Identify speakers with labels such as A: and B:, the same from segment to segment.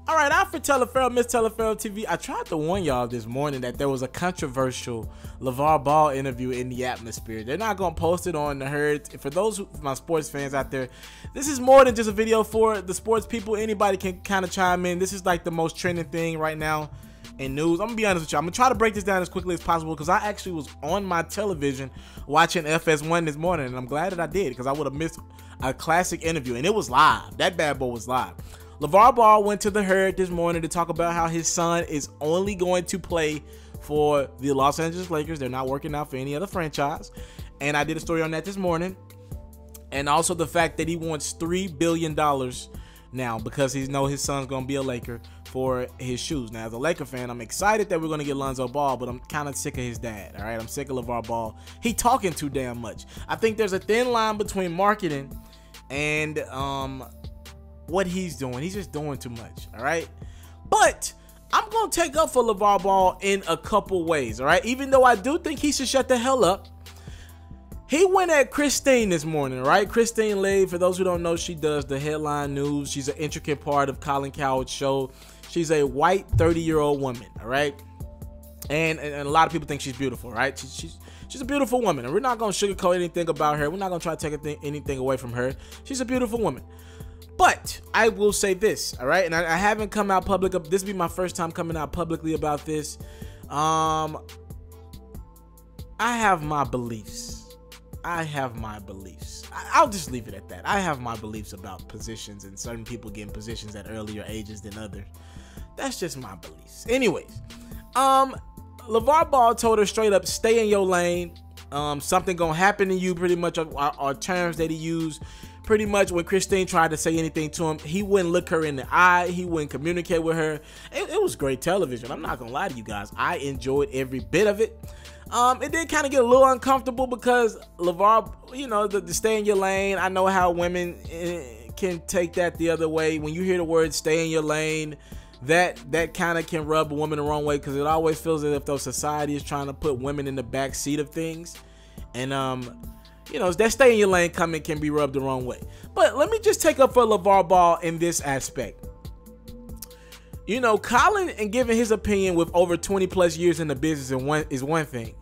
A: All right, I'm for Taliaferro, Miss Taliaferro TV. I tried to warn y'all this morning that there was a controversial LaVar Ball interview in the atmosphere. They're not going to post it on the herd. For those my sports fans out there, this is more than just a video for the sports people. Anybody can kind of chime in. This is like the most trending thing right now in news. I'm going to be honest with you. I'm going to try to break this down as quickly as possible because I actually was on my television watching FS1 this morning, and I'm glad that I did because I would have missed a classic interview, and it was live. That bad boy was live. LaVar Ball went to the herd this morning to talk about how his son is only going to play for the Los Angeles Lakers. They're not working out for any other franchise. And I did a story on that this morning. And also the fact that he wants $3 billion now because he knows his son's going to be a Laker for his shoes. Now, as a Laker fan, I'm excited that we're going to get Lonzo Ball, but I'm kind of sick of his dad, all right? I'm sick of LaVar Ball. He talking too damn much. I think there's a thin line between marketing and what he's doing. He's just doing too much, all right? But I'm going to take up for LaVar Ball in a couple ways, all right? Even though I do think he should shut the hell up. He went at Kristine this morning, right? Kristine Leahy, for those who don't know, she does the headline news. She's an intricate part of Colin Cowherd's show. She's a white 30-year-old woman, all right? And a lot of people think she's beautiful, right? She's a beautiful woman, and we're not going to sugarcoat anything about her. We're not going to try to take anything away from her. She's a beautiful woman. But I will say this, all right? And I haven't come out public. This will be my first time coming out publicly about this. I have my beliefs. I'll just leave it at that. I have my beliefs about positions and certain people getting positions at earlier ages than others. That's just my beliefs. Anyways, LaVar Ball told her straight up, stay in your lane. Something gonna happen to you, pretty much are terms that he used. Pretty much when Kristine tried to say anything to him, he wouldn't look her in the eye. He wouldn't communicate with her. It was great television. I'm not gonna lie to you guys. I enjoyed every bit of it. It did kind of get a little uncomfortable because LaVar, you know, the stay in your lane. I know how women can take that the other way. When you hear the word stay in your lane, that kind of can rub a woman the wrong way because it always feels as if though society is trying to put women in the back seat of things. And you know, that stay in your lane comment can be rubbed the wrong way. But let me just take up for LaVar Ball in this aspect. You know, Colin and giving his opinion with over 20 plus years in the business is one thing.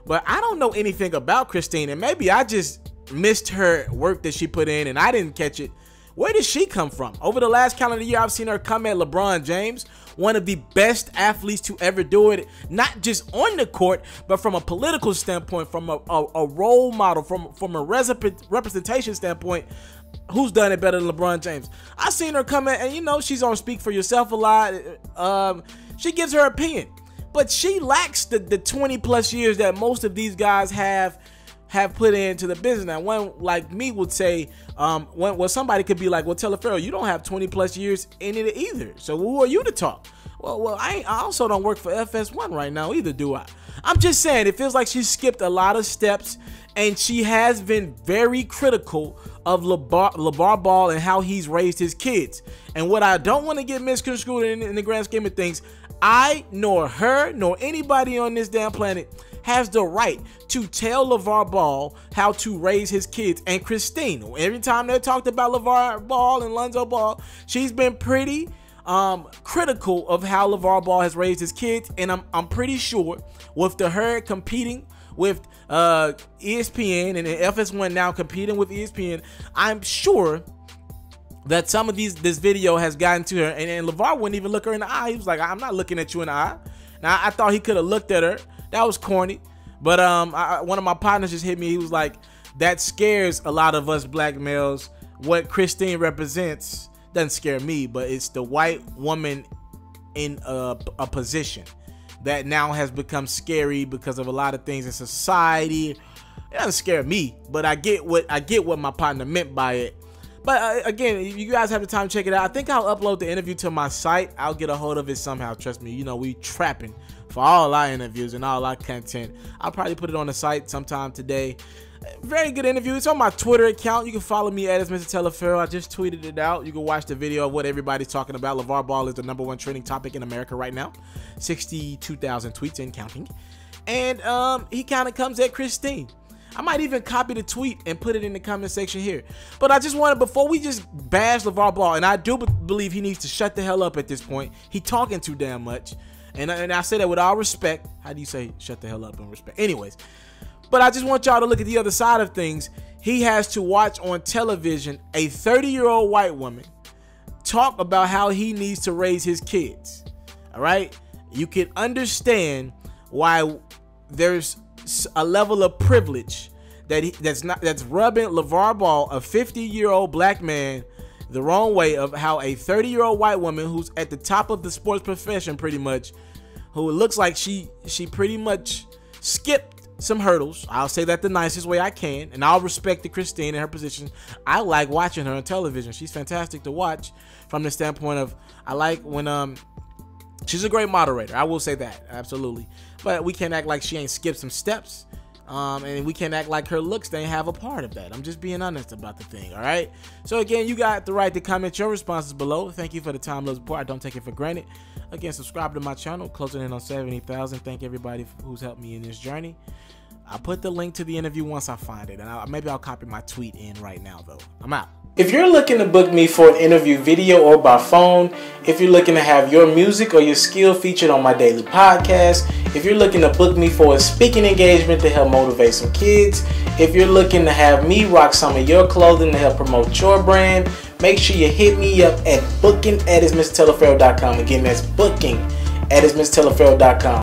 A: But I don't know anything about Kristine, and maybe I just missed her work that she put in and I didn't catch it. Where did she come from? Over the last calendar year, I've seen her come at LeBron James, one of the best athletes to ever do it, not just on the court, but from a political standpoint, from a role model, from a representation standpoint. Who's done it better than LeBron James? I've seen her come in, and you know, she's on Speak for Yourself a lot. She gives her opinion, but she lacks the 20 plus years that most of these guys have put into the business. Now, one like me would say, somebody could be like, well, Taliaferro, you don't have 20 plus years in it either. So who are you to talk? Well, I also don't work for FS1 right now either, do I? I'm just saying, it feels like she skipped a lot of steps, and she has been very critical of LaVar Ball and how he's raised his kids. And what I don't want to get misconstrued in the grand scheme of things, I nor her nor anybody on this damn planet has the right to tell LaVar Ball how to raise his kids. And Kristine, every time they talked about LaVar Ball and Lonzo Ball, she's been pretty critical of how LaVar Ball has raised his kids. And I'm pretty sure with the herd competing with ESPN and FS1 now competing with ESPN, I'm sure that some of this video has gotten to her, and LaVar wouldn't even look her in the eye. He was like, I'm not looking at you in the eye. Now, I thought he could have looked at her. That was corny. But one of my partners just hit me. He was like, that scares a lot of us black males. What Kristine represents doesn't scare me, but it's the white woman in a position that now has become scary because of a lot of things in society. It doesn't scare me, but I get what my partner meant by it. But again, if you guys have the time to check it out, I think I'll upload the interview to my site. I'll get a hold of it somehow. Trust me, you know, we trapping for all our interviews and all our content. I'll probably put it on the site sometime today. Very good interview. It's on my Twitter account. You can follow me at itsmrtaliaferro. I just tweeted it out. You can watch the video of what everybody's talking about. LaVar Ball is the #1 trending topic in America right now. 62,000 tweets and counting. And he kind of comes at Kristine. I might even copy the tweet and put it in the comment section here. But I just wanted, before we just bash LaVar Ball, and I do believe he needs to shut the hell up at this point. He talking too damn much. And I say that with all respect. How do you say shut the hell up and respect? Anyways, but I just want y'all to look at the other side of things. He has to watch on television a 30-year-old white woman talk about how he needs to raise his kids. All right? You can understand why there's a level of privilege that's rubbing LaVar Ball, a 50-year-old black man, the wrong way of how a 30-year-old white woman who's at the top of the sports profession pretty much, who looks like she pretty much skipped some hurdles. I'll say that the nicest way I can, and I'll respect the Kristine in her position. I like watching her on television. She's fantastic to watch from the standpoint of, I like when she's a great moderator. I will say that, absolutely. But we can't act like she ain't skipped some steps. And we can't act like her looks didn't have a part of that. I'm just being honest about the thing, all right? So, again, you got the right to comment your responses below. Thank you for the time, love, support. I don't take it for granted. Again, subscribe to my channel, closing in on 70,000. Thank everybody who's helped me in this journey. I'll put the link to the interview once I find it, and maybe I'll copy my tweet in right now, though. I'm out. If you're looking to book me for an interview video or by phone, if you're looking to have your music or your skill featured on my daily podcast, if you're looking to book me for a speaking engagement to help motivate some kids, if you're looking to have me rock some of your clothing to help promote your brand, make sure you hit me up at booking@itsmrtaliaferro.com. Again, that's booking@itsmrtaliaferro.com.